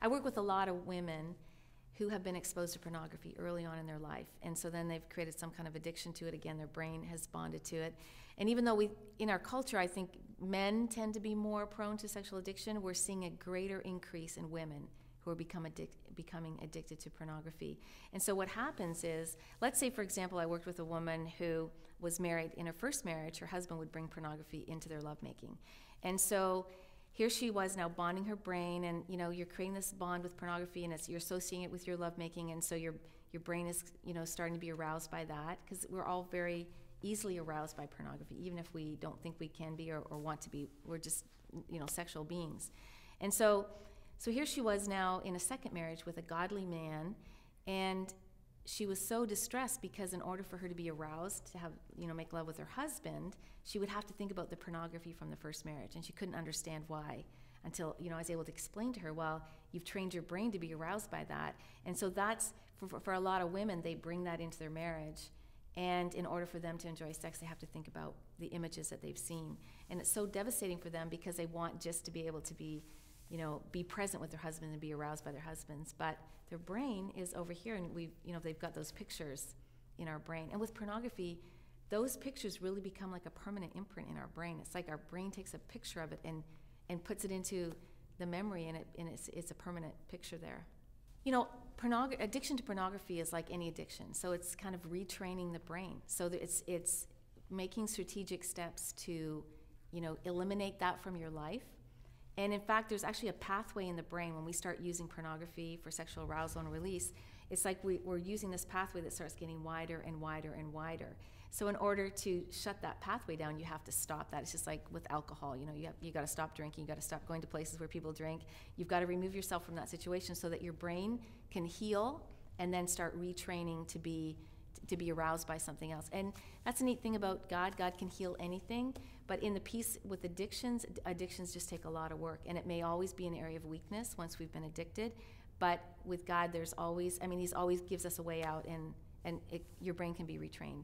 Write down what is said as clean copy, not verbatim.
I work with a lot of women who have been exposed to pornography early on in their life. And so then they've created some kind of addiction to it. Again, their brain has bonded to it. And even though in our culture, I think men tend to be more prone to sexual addiction, we're seeing a greater increase in women who are becoming addicted to pornography. And so what happens is, let's say, for example, I worked with a woman who was married. In her first marriage, her husband would bring pornography into their lovemaking. And so here she was now bonding her brain, and you're creating this bond with pornography, and you're associating it with your lovemaking, and so your brain is starting to be aroused by that, because we're all very easily aroused by pornography, even if we don't think we can be or want to be. We're just sexual beings. And so here she was now in a second marriage with a godly man, and she was so distressed because in order for her to be aroused, to have, make love with her husband, she would have to think about the pornography from the first marriage, and she couldn't understand why until, I was able to explain to her, well, you've trained your brain to be aroused by that. And so that's, for a lot of women, they bring that into their marriage, and in order for them to enjoy sex, they have to think about the images that they've seen. And it's so devastating for them because they want just to be able to be present with their husband and be aroused by their husbands. But their brain is over here, and they've got those pictures in our brain. And with pornography, those pictures really become like a permanent imprint in our brain. It's like our brain takes a picture of it and puts it into the memory, and it's a permanent picture there. Addiction to pornography is like any addiction. So it's kind of retraining the brain. So it's making strategic steps to, eliminate that from your life. And in fact, there's actually a pathway in the brain when we start using pornography for sexual arousal and release. It's like we're using this pathway that starts getting wider and wider and wider. So in order to shut that pathway down, you have to stop that. It's just like with alcohol. You got to stop drinking. You got to stop going to places where people drink. You've got to remove yourself from that situation so that your brain can heal and then start retraining to be aroused by something else. And that's a neat thing about God. God can heal anything. But in the piece with addictions just take a lot of work. And it may always be an area of weakness once we've been addicted. But with God, there's always, He's always gives us a way out, and your brain can be retrained.